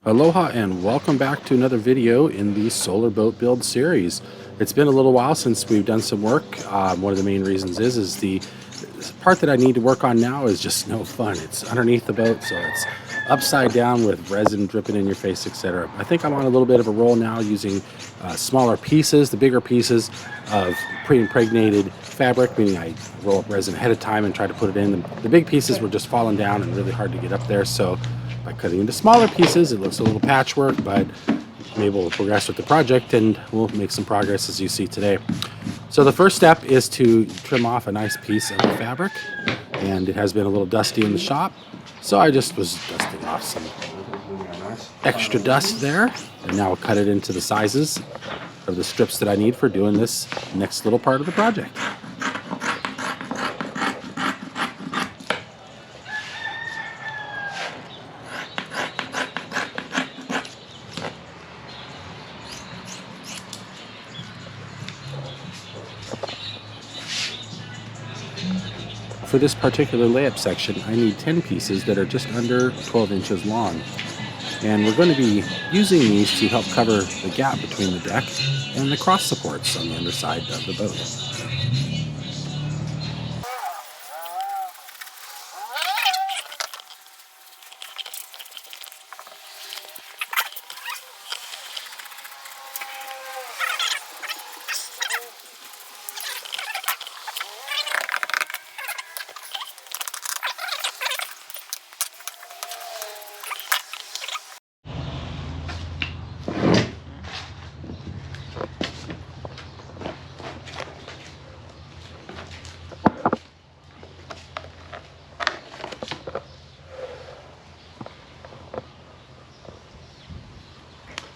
Aloha and welcome back to another video in the solar boat build series. It's been a little while since we've done some work. One of the main reasons is the part that I need to work on now is just no fun. It's underneath the boat, so it's upside down with resin dripping in your face, etc. I think I'm on a little bit of a roll now using smaller pieces, the bigger pieces of pre-impregnated fabric, meaning I roll up resin ahead of time and try to put it in. The big pieces were just falling down and really hard to get up there, so by cutting into smaller pieces, it looks a little patchwork, but maybe we'll progress with the project and we'll make some progress as you see today. So the first step is to trim off a nice piece of the fabric, and it has been a little dusty in the shop, so I just was dusting off some extra dust there, and now I'll cut it into the sizes of the strips that I need for doing this next little part of the project. For this particular layup section, I need 10 pieces that are just under 12 inches long. And we're going to be using these to help cover the gap between the deck and the cross supports on the underside of the boat.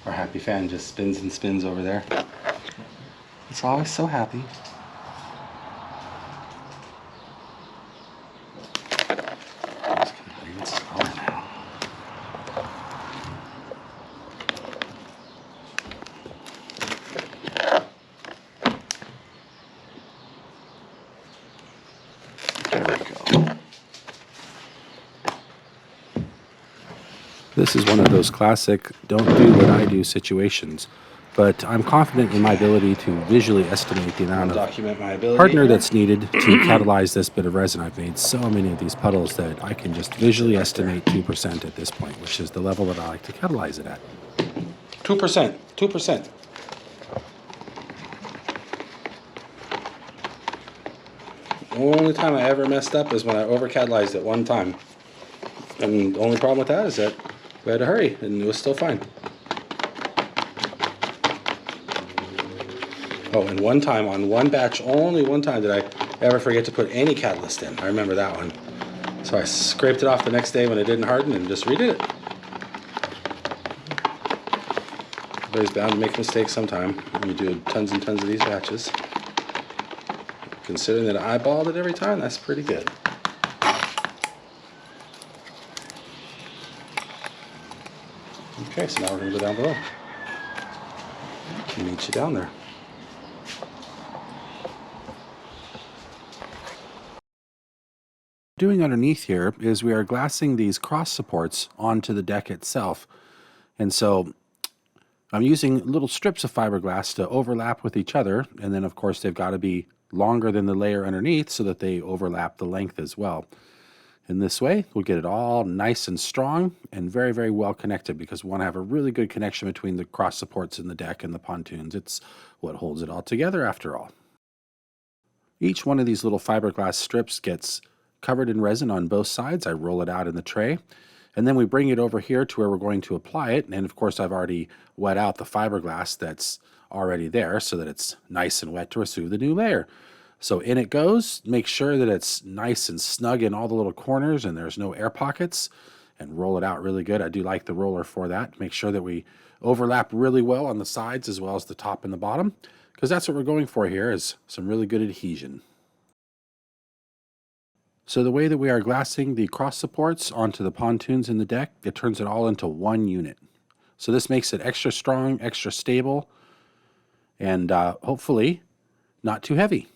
Our happy fan just spins and spins over there. It's always so happy. It's getting slower now. There we go. This is one of those classic don't do what I do situations, but I'm confident in my ability to visually estimate the amount of hardener that's needed to catalyze this bit of resin. I've made so many of these puddles that I can just visually estimate 2% at this point, which is the level that I like to catalyze it at. 2%, 2%. The only time I ever messed up is when I over-catalyzed it one time. And the only problem with that is that we had to hurry, and it was still fine. Oh, and one time, on one batch, only one time did I ever forget to put any catalyst in. I remember that one. So I scraped it off the next day when it didn't harden and just redid it. Everybody's bound to make mistakes sometime when you do tons and tons of these batches. Considering that I eyeballed it every time, that's pretty good. Okay, so now we're going to go down below. I'll meet you down there. What we're doing underneath here is we are glassing these cross supports onto the deck itself. And so I'm using little strips of fiberglass to overlap with each other. And then, of course, they've got to be longer than the layer underneath so that they overlap the length as well. In this way, we'll get it all nice and strong and very, very well connected, because we want to have a really good connection between the cross supports in the deck and the pontoons. It's what holds it all together after all. Each one of these little fiberglass strips gets covered in resin on both sides. I roll it out in the tray, and then we bring it over here to where we're going to apply it. And of course, I've already wet out the fiberglass that's already there so that it's nice and wet to receive the new layer. So in it goes. Make sure that it's nice and snug in all the little corners and there's no air pockets, and roll it out really good. I do like the roller for that. Make sure that we overlap really well on the sides as well as the top and the bottom, because that's what we're going for here, is some really good adhesion. So the way that we are glassing the cross supports onto the pontoons in the deck, it turns it all into one unit. So this makes it extra strong, extra stable, and hopefully not too heavy.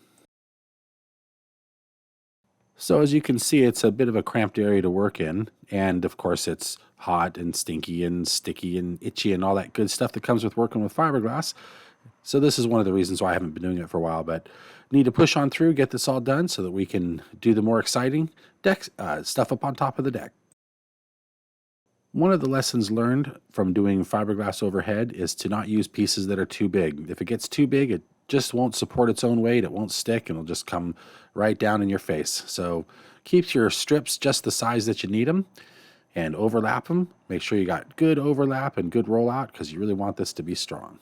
So as you can see, it's a bit of a cramped area to work in. And of course, it's hot and stinky and sticky and itchy and all that good stuff that comes with working with fiberglass. So this is one of the reasons why I haven't been doing it for a while, but need to push on through, get this all done so that we can do the more exciting deck stuff up on top of the deck. One of the lessons learned from doing fiberglass overhead is to not use pieces that are too big. If it gets too big, it just won't support its own weight. It won't stick and it'll just come right down in your face. So keep your strips just the size that you need them and overlap them. Make sure you got good overlap and good rollout because you really want this to be strong.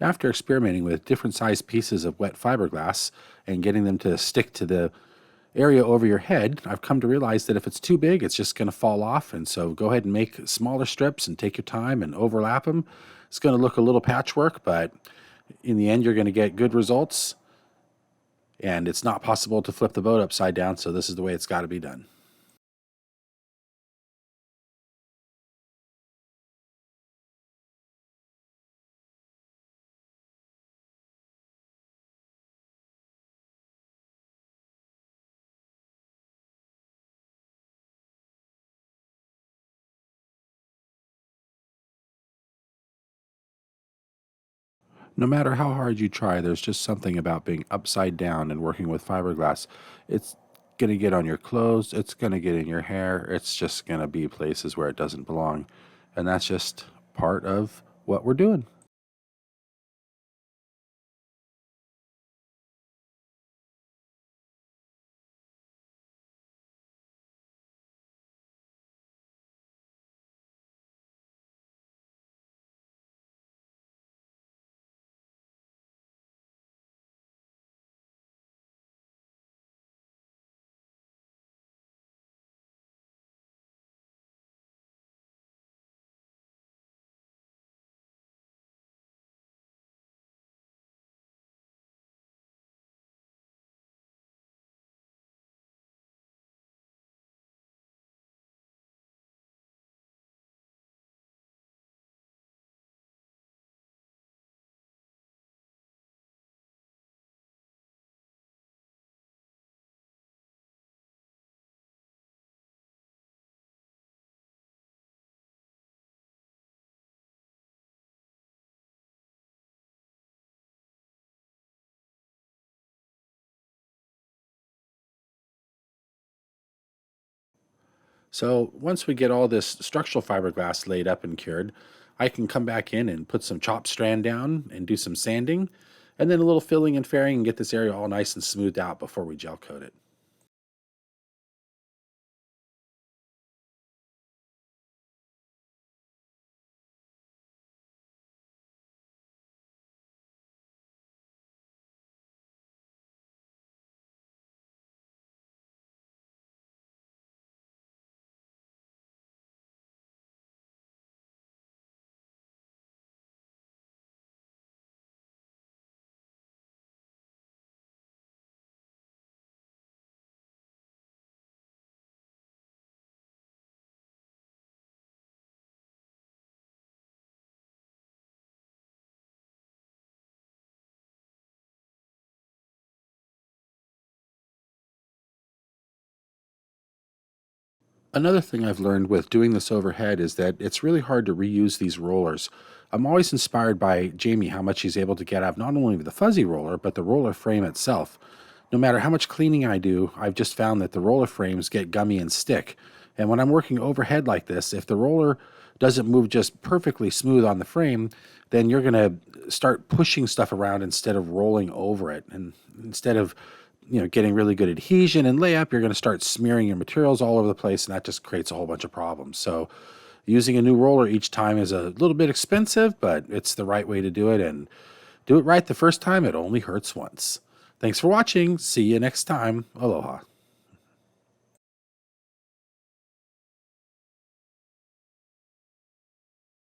After experimenting with different sized pieces of wet fiberglass and getting them to stick to the area over your head, I've come to realize that if it's too big, it's just going to fall off. And so go ahead and make smaller strips and take your time and overlap them. It's going to look a little patchwork, but in the end, you're going to get good results. And it's not possible to flip the boat upside down, so this is the way it's got to be done. No matter how hard you try, there's just something about being upside down and working with fiberglass. It's going to get on your clothes, it's going to get in your hair, it's just going to be places where it doesn't belong. And that's just part of what we're doing. So once we get all this structural fiberglass laid up and cured, I can come back in and put some chopped strand down and do some sanding, and then a little filling and fairing and get this area all nice and smoothed out before we gel coat it. Another thing I've learned with doing this overhead is that it's really hard to reuse these rollers. I'm always inspired by Jamie how much he's able to get out of not only the fuzzy roller, but the roller frame itself. No matter how much cleaning I do, I've just found that the roller frames get gummy and stick. And when I'm working overhead like this, if the roller doesn't move just perfectly smooth on the frame, then you're going to start pushing stuff around instead of rolling over it. And instead of getting really good adhesion and layup, you're going to start smearing your materials all over the place, and that just creates a whole bunch of problems. So using a new roller each time is a little bit expensive, but it's the right way to do it. And do it right the first time. It only hurts once. Thanks for watching. See you next time. Aloha.